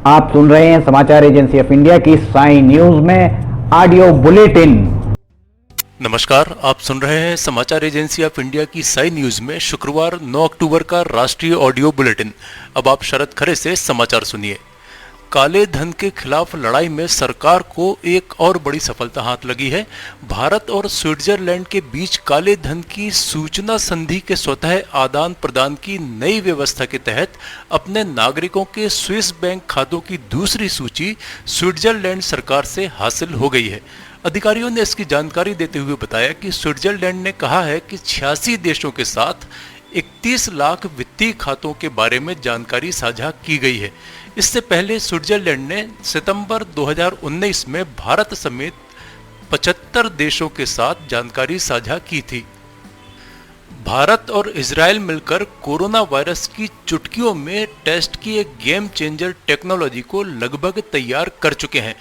आप सुन रहे हैं समाचार एजेंसी ऑफ इंडिया की साई न्यूज में ऑडियो बुलेटिन। नमस्कार, आप सुन रहे हैं समाचार एजेंसी ऑफ इंडिया की साई न्यूज में शुक्रवार 9 अक्टूबर का राष्ट्रीय ऑडियो बुलेटिन। अब आप शरद खरे से समाचार सुनिए। काले धन के खिलाफ लड़ाई में सरकार को एक और बड़ी सफलता हाथ लगी है। भारत और स्विट्जरलैंड के बीच काले धन की सूचना संधि के स्वतः आदान प्रदान की नई व्यवस्था के तहत अपने नागरिकों के स्विस बैंक खातों की दूसरी सूची स्विट्जरलैंड सरकार से हासिल हो गई है। अधिकारियों ने इसकी जानकारी देते हुए बताया कि स्विट्जरलैंड ने कहा है कि 86 देशों के साथ 31 लाख वित्तीय खातों के बारे में जानकारी साझा की गई है। इससे पहले स्विट्जरलैंड ने सितंबर 2019 में भारत समेत 75 देशों के साथ जानकारी साझा की थी। भारत और इजराइल मिलकर कोरोना वायरस की चुटकियों में टेस्ट की एक गेम चेंजर टेक्नोलॉजी को लगभग तैयार कर चुके हैं।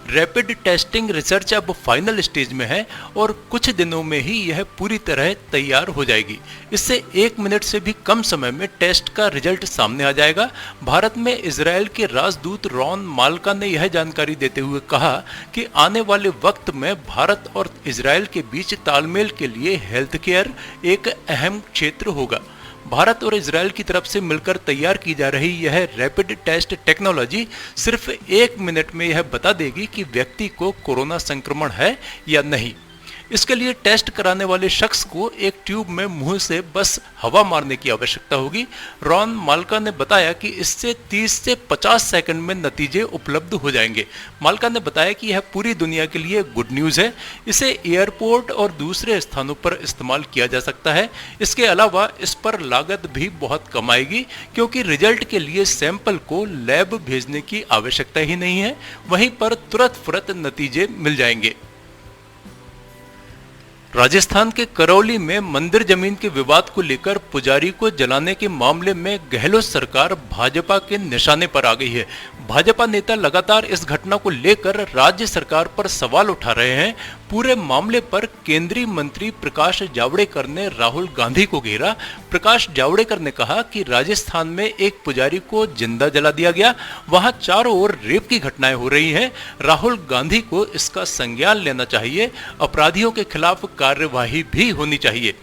रैपिड टेस्टिंग रिसर्च अब फाइनल स्टेज में है और कुछ दिनों में ही यह पूरी तरह तैयार हो जाएगी। इससे 1 मिनट से भी कम समय में टेस्ट का रिजल्ट सामने आ जाएगा। भारत में इजराइल के राजदूत रॉन माल्का ने यह जानकारी देते हुए कहा कि आने वाले वक्त में भारत और इजराइल के बीच तालमेल के लिए हेल्थ केयर एक अहम क्षेत्र होगा। भारत और इजराइल की तरफ से मिलकर तैयार की जा रही यह रैपिड टेस्ट टेक्नोलॉजी सिर्फ 1 मिनट में यह बता देगी कि व्यक्ति को कोरोना संक्रमण है या नहीं। इसके लिए टेस्ट कराने वाले शख्स को एक ट्यूब में मुंह से बस हवा मारने की आवश्यकता होगी। रॉन माल्का ने बताया कि इससे 30 से 50 सेकंड में नतीजे उपलब्ध हो जाएंगे। माल्का ने बताया कि यह पूरी दुनिया के लिए गुड न्यूज़ है। इसे एयरपोर्ट और दूसरे स्थानों पर इस्तेमाल किया जा सकता है। इसके अलावा इस पर लागत भी बहुत कम आएगी, क्योंकि रिजल्ट के लिए सैंपल को लैब भेजने की आवश्यकता ही नहीं है। वहीं पर तुरंत फुरत नतीजे मिल जाएंगे। राजस्थान के करौली में मंदिर जमीन के विवाद को लेकर पुजारी को जलाने के मामले में गहलोत सरकार भाजपा के निशाने पर आ गई है। भाजपा नेता लगातार इस घटना को लेकर राज्य सरकार पर सवाल उठा रहे हैं। पूरे मामले पर केंद्रीय मंत्री प्रकाश जावड़ेकर ने राहुल गांधी को घेरा। प्रकाश जावड़ेकर ने कहा कि राजस्थान में एक पुजारी को जिंदा जला दिया गया, वहां चारों ओर रेप की घटनाएं हो रही हैं। राहुल गांधी को इसका संज्ञान लेना चाहिए। अपराधियों के खिलाफ कार्यवाही भी होनी चाहिए।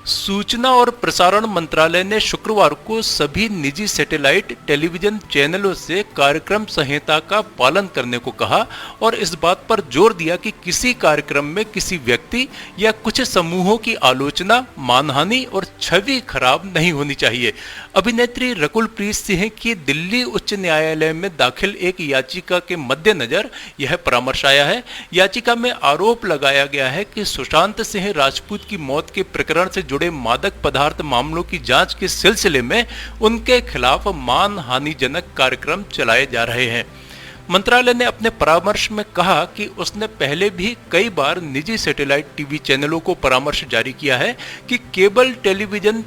सूचना और प्रसारण मंत्रालय ने शुक्रवार को सभी निजी सैटेलाइट टेलीविजन चैनलों से कार्यक्रम संहिता का पालन करने को कहा और इस बात पर जोर दिया कि किसी कार्यक्रम में किसी व्यक्ति या कुछ समूहों की आलोचना, मानहानि और छवि खराब नहीं होनी चाहिए। अभिनेत्री रकुल प्रीत सिंह की दिल्ली उच्च न्यायालय में दाखिल एक याचिका के मद्देनजर यह परामर्श आया है। याचिका में आरोप लगाया गया है कि सुशांत सिंह राजपूत की मौत के प्रकरण से जुड़े मादक पदार्थ मामलों की जांच के सिलसिले में उनके खिलाफ मानहानिजनक कार्यक्रम चलाए जा रहे हैं। मंत्रालय ने अपने परामर्श में कहा कि उसने पहले भी कई बार निजी सैटेलाइट टीवी चैनलों को परामर्श जारी किया है कि केबल टेलीविजन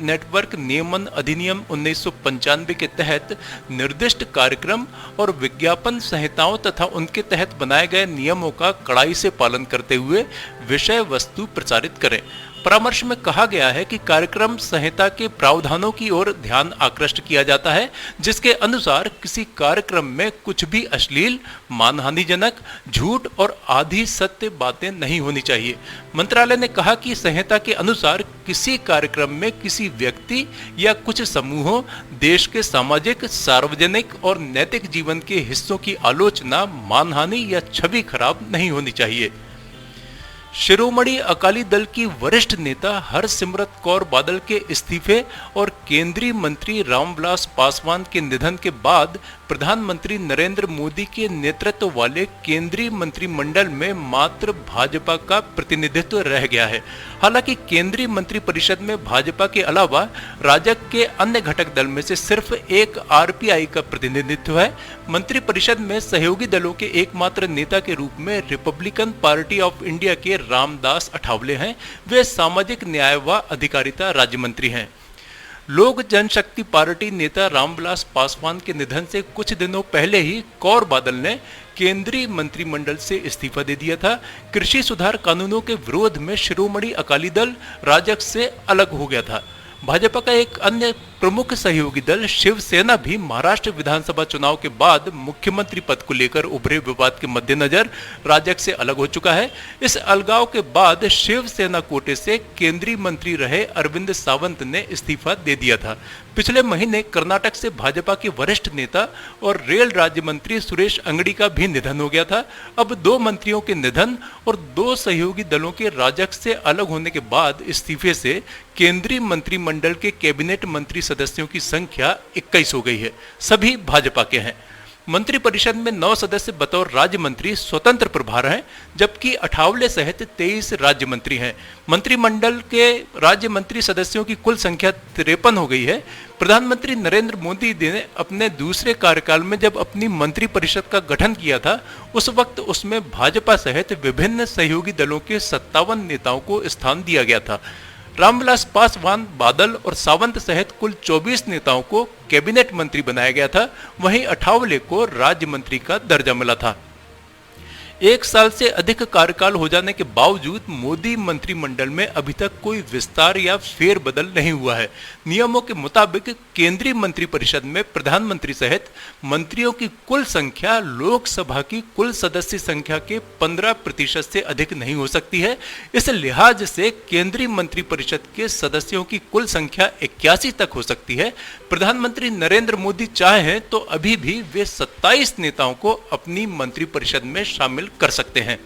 नेटवर्क नियमन अधिनियम 1995 के तहत निर्दिष्ट कार्यक्रम और विज्ञापन संहिताओं तथा उनके तहत बनाए गए नियमों का कड़ाई से पालन करते हुए विषय वस्तु प्रसारित करें। परामर्श में कहा गया है कि कार्यक्रम संहिता के प्रावधानों की ओर ध्यान आकृष्ट किया जाता है, जिसके अनुसार किसी कार्यक्रम में कुछ भी अश्लील, मानहानिजनक, झूठ और आधी सत्य बातें नहीं होनी चाहिए। मंत्रालय ने कहा कि संहिता के अनुसार किसी कार्यक्रम में किसी व्यक्ति या कुछ समूहों, देश के सामाजिक, सार्वजनिक और नैतिक जीवन के हिस्सों की आलोचना, मानहानि या छवि खराब नहीं होनी चाहिए। शिरोमणि अकाली दल की वरिष्ठ नेता हरसिमरत कौर बादल के इस्तीफे और केंद्रीय मंत्री रामविलास पासवान के निधन के बाद प्रधानमंत्री नरेंद्र मोदी के नेतृत्व वाले केंद्रीय मंत्रिमंडल में मात्र भाजपा का प्रतिनिधित्व रह गया है। हालांकि केंद्रीय मंत्रिपरिषद में भाजपा के अलावा राजग के अन्य घटक दल में से सिर्फ एक आरपीआई का प्रतिनिधित्व है। मंत्रिपरिषद में सहयोगी दलों के एकमात्र नेता के रूप में रिपब्लिकन पार्टी ऑफ इंडिया के रामदास अठावले हैं। वे सामाजिक न्याय व अधिकारिता राज्य मंत्री हैं। लोक जनशक्ति पार्टी नेता रामविलास पासवान के निधन से कुछ दिनों पहले ही कौर बादल ने केंद्रीय मंत्रिमंडल से इस्तीफा दे दिया था। कृषि सुधार कानूनों के विरोध में शिरोमणि अकाली दल राजग से अलग हो गया था। भाजपा का एक अन्य प्रमुख सहयोगी दल शिवसेना भी महाराष्ट्र विधानसभा चुनाव के बाद मुख्यमंत्री पद को लेकर उभरे विवाद के मद्देनजर राजग से अलग हो चुका है। इस अलगाव के बाद शिवसेना कोटे से केंद्रीय मंत्री रहे अरविंद सावंत ने इस्तीफा दे दिया था। पिछले महीने कर्नाटक से भाजपा के वरिष्ठ नेता और रेल राज्य मंत्री सुरेश अंगड़ी का भी निधन हो गया था। अब 2 मंत्रियों के निधन और 2 सहयोगी दलों के राजग से अलग होने के बाद इस्तीफे से केंद्रीय मंत्रिमंडल के कैबिनेट मंत्री सदस्यों की संख्या 21 हो गई है। सभी भाजपा के हैं। मंत्रिपरिषद में 9 सदस्य बतौर राज्य मंत्री स्वतंत्र प्रभार हैं, जबकि अठावले सहित 23 राज्य मंत्री हैं। मंत्रिमंडल के राज्य मंत्री सदस्यों की कुल संख्या 53 हो गई है। प्रधानमंत्री नरेंद्र मोदी ने अपने दूसरे कार्यकाल में जब अपनी मंत्रिपरिषद का गठन किया था, उस वक्त उसमें भाजपा सहित विभिन्न सहयोगी दलों के 57 नेताओं को स्थान दिया गया था। रामविलास पासवान, बादल और सावंत सहित कुल 24 नेताओं को कैबिनेट मंत्री बनाया गया था। वहीं अठावले को राज्य मंत्री का दर्जा मिला था। 1 साल से अधिक कार्यकाल हो जाने के बावजूद मोदी मंत्रिमंडल में अभी तक कोई विस्तार या फेरबदल नहीं हुआ है। नियमों के मुताबिक केंद्रीय मंत्रिपरिषद में प्रधानमंत्री सहित मंत्रियों की कुल संख्या लोकसभा की कुल सदस्य संख्या के 15% से अधिक नहीं हो सकती है। इस लिहाज से केंद्रीय मंत्रिपरिषद के सदस्यों की कुल संख्या 81 तक हो सकती है। प्रधानमंत्री नरेंद्र मोदी चाहें तो अभी भी वे 27 नेताओं को अपनी मंत्रिपरिषद में शामिल कर सकते हैं।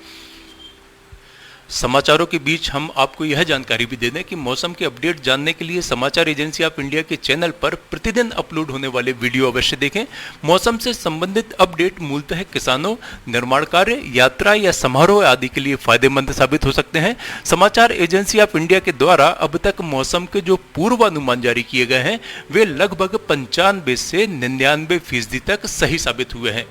समाचारों के बीच हम आपको यह जानकारी भी दे दें कि मौसम के अपडेट जानने के लिए समाचार एजेंसी ऑफ इंडिया के चैनल पर प्रतिदिन अपलोड होने वाले वीडियो अवश्य देखें। मौसम से संबंधित अपडेट मूलतः किसानों, निर्माण कार्य, यात्रा या समारोह आदि के लिए फायदेमंद साबित हो सकते हैं। समाचार एजेंसी ऑफ इंडिया के द्वारा अब तक मौसम के जो पूर्वानुमान जारी किए गए हैं वे लगभग 95 से 99% तक सही साबित हुए हैं।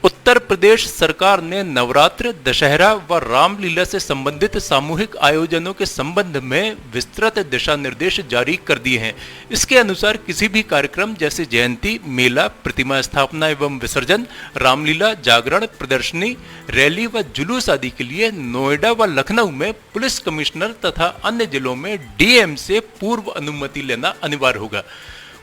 उत्तर प्रदेश सरकार ने नवरात्र, दशहरा व रामलीला से संबंधित सामूहिक आयोजनों के संबंध में विस्तृत दिशा निर्देश जारी कर दिए हैं। इसके अनुसार किसी भी कार्यक्रम जैसे जयंती, मेला, प्रतिमा स्थापना एवं विसर्जन, रामलीला, जागरण, प्रदर्शनी, रैली व जुलूस आदि के लिए नोएडा व लखनऊ में पुलिस कमिश्नर तथा अन्य जिलों में डीएम से पूर्व अनुमति लेना अनिवार्य होगा।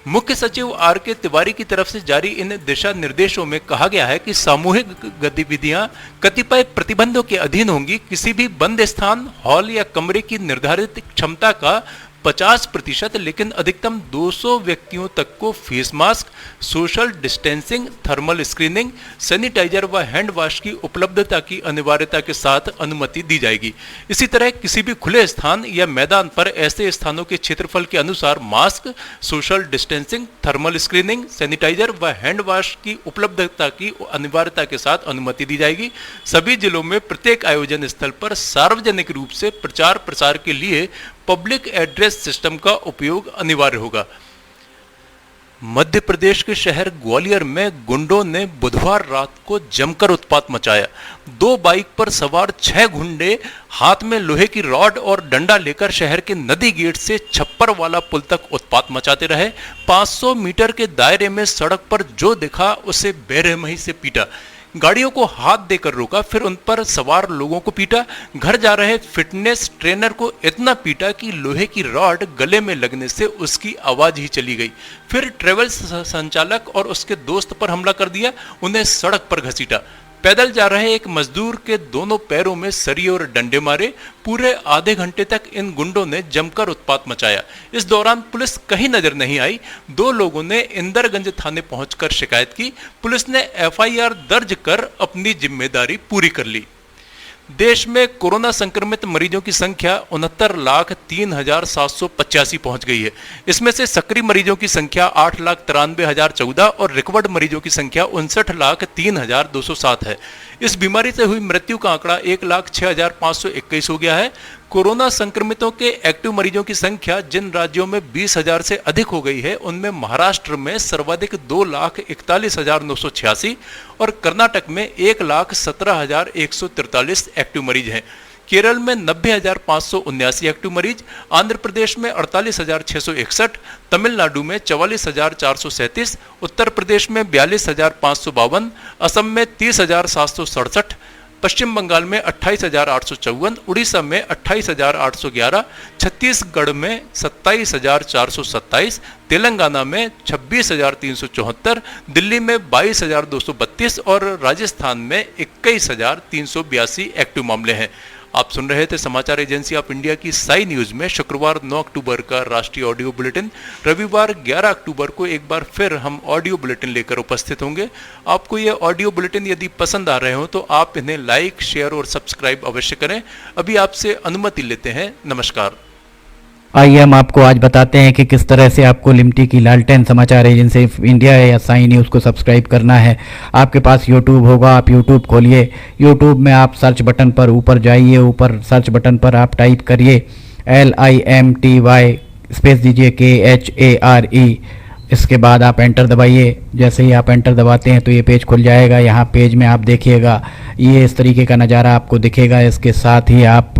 मुख्य सचिव आर.के. तिवारी की तरफ से जारी इन दिशा निर्देशों में कहा गया है कि सामूहिक गतिविधियां कतिपय प्रतिबंधों के अधीन होंगी। किसी भी बंद स्थान, हॉल या कमरे की निर्धारित क्षमता का 50% लेकिन अधिकतम 200 व्यक्तियों तक को face mask, social distancing, thermal screening, sanitiser व हैंड वॉश की उपलब्धता की अनिवार्यता के साथ अनुमति दी जाएगी। इसी तरह किसी भी खुले स्थान या मैदान पर ऐसे स्थानों के क्षेत्रफल के अनुसार mask, social distancing, thermal screening, sanitiser व हैंड वॉश की उपलब्धता की अनिवार्यता के साथ अनुमति दी जाएगी। सभी जिलों में प्रत्येक आयोजन स्थल पर सार्वजनिक रूप से प्रचार प्रसार के लिए पब्लिक एड्रेस सिस्टम का उपयोग अनिवार्य होगा। मध्य प्रदेश के शहर ग्वालियर में गुंडों ने बुधवार रात को जमकर उत्पात मचाया। 2 बाइक पर सवार 6 गुंडे हाथ में लोहे की रॉड और डंडा लेकर शहर के नदी गेट से छप्पर वाला पुल तक उत्पात मचाते रहे। 500 मीटर के दायरे में सड़क पर जो दिखा उसे बेरहमी से पीटा, गाड़ियों को हाथ देकर रोका, फिर उन पर सवार लोगों को पीटा। घर जा रहे फिटनेस ट्रेनर को इतना पीटा कि लोहे की रॉड गले में लगने से उसकी आवाज ही चली गई। फिर ट्रेवल्स संचालक और उसके दोस्त पर हमला कर दिया, उन्हें सड़क पर घसीटा। पैदल जा रहे एक मजदूर के दोनों पैरों में सरिये और डंडे मारे। पूरे आधे घंटे तक इन गुंडों ने जमकर उत्पात मचाया। इस दौरान पुलिस कहीं नजर नहीं आई। 2 लोगों ने इंदरगंज थाने पहुंचकर शिकायत की। पुलिस ने एफआईआर दर्ज कर अपनी जिम्मेदारी पूरी कर ली। देश में कोरोना संक्रमित मरीजों की संख्या 69,03,785 पहुंच गई है। इसमें से सक्रिय मरीजों की संख्या 8,93,014 और रिकवर्ड मरीजों की संख्या 59,03,207 है। इस बीमारी से हुई मृत्यु का आंकड़ा 1,06,521 हो गया है। कोरोना संक्रमितों के एक्टिव मरीजों की संख्या जिन राज्यों में 20,000 से अधिक हो गई है उनमें महाराष्ट्र में सर्वाधिक 2,41,986 और कर्नाटक में 1,17,143 एक्टिव मरीज हैं। केरल में 90,579 एक्टिव मरीज, आंध्र प्रदेश में 48,661, तमिलनाडु में 44,437, उत्तर प्रदेश में 42,552, असम में 30,767, पश्चिम बंगाल में 28,854, उड़ीसा में 28,811, छत्तीसगढ़ में 27,427, तेलंगाना में 26,374, दिल्ली में 22,232 और राजस्थान में 21,382 एक्टिव मामले हैं। आप सुन रहे थे समाचार एजेंसी ऑफ इंडिया की साई न्यूज में शुक्रवार 9 अक्टूबर का राष्ट्रीय ऑडियो बुलेटिन। रविवार 11 अक्टूबर को एक बार फिर हम ऑडियो बुलेटिन लेकर उपस्थित होंगे। आपको ये ऑडियो बुलेटिन यदि पसंद आ रहे हो तो आप इन्हें लाइक, शेयर और सब्सक्राइब अवश्य करें। अभी आपसे अनुमति लेते हैं। नमस्कार। आइए हम आपको आज बताते हैं कि किस तरह से आपको लिमटी की लालटेन समाचार एजेंसी ऑफ इंडिया या साई न्यूज़ को सब्सक्राइब करना है। आपके पास यूट्यूब होगा, आप यूट्यूब खोलिए। यूट्यूब में आप सर्च बटन पर ऊपर जाइए, ऊपर सर्च बटन पर आप टाइप करिए LIMTY, स्पेस दीजिए KHARE। इसके बाद आप एंटर दबाइए। जैसे ही आप एंटर दबाते हैं तो ये पेज खुल जाएगा। यहाँ पेज में आप देखिएगा ये इस तरीके का नज़ारा आपको दिखेगा। इसके साथ ही आप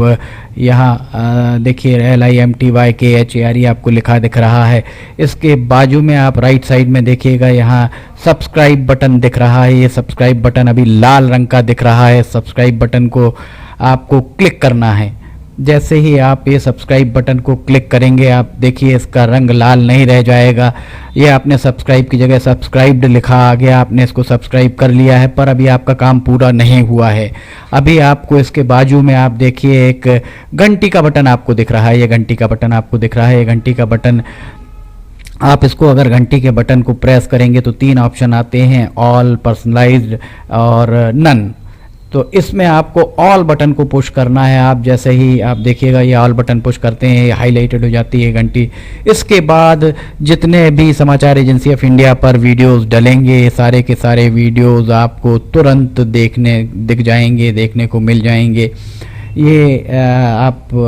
यहाँ देखिए LIMTY KHARE आपको लिखा दिख रहा है। इसके बाजू में आप राइट साइड में देखिएगा यहाँ सब्सक्राइब बटन दिख रहा है। ये सब्सक्राइब बटन अभी लाल रंग का दिख रहा है। सब्सक्राइब बटन को आपको क्लिक करना है। जैसे ही आप ये सब्सक्राइब बटन को क्लिक करेंगे आप देखिए इसका रंग लाल नहीं रह जाएगा। ये आपने सब्सक्राइब की जगह सब्सक्राइब्ड लिखा आ गया, आपने इसको सब्सक्राइब कर लिया है, पर अभी आपका काम पूरा नहीं हुआ है। अभी आपको इसके बाजू में आप देखिए एक घंटी का बटन आपको दिख रहा है। ये घंटी का बटन आपको दिख रहा है। ये घंटी का बटन आप इसको अगर घंटी के बटन को प्रेस करेंगे तो 3 ऑप्शन आते हैं, ऑल, पर्सनलाइज्ड और नन। तो इसमें आपको ऑल बटन को पुश करना है। आप जैसे ही आप देखिएगा ये ऑल बटन पुश करते हैं, ये हाईलाइटेड हो जाती है घंटी। इसके बाद जितने भी समाचार एजेंसी ऑफ इंडिया पर वीडियोस डलेंगे सारे के सारे वीडियोस आपको तुरंत दिख जाएंगे, देखने को मिल जाएंगे। ये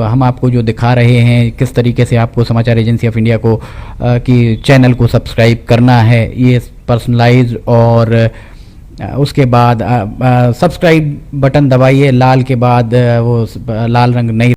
हम आपको जो दिखा रहे हैं किस तरीके से आपको समाचार एजेंसी ऑफ इंडिया को की चैनल को सब्सक्राइब करना है। ये पर्सनलाइज्ड और उसके बाद सब्सक्राइब बटन दबाइए। लाल के बाद वो लाल रंग नहीं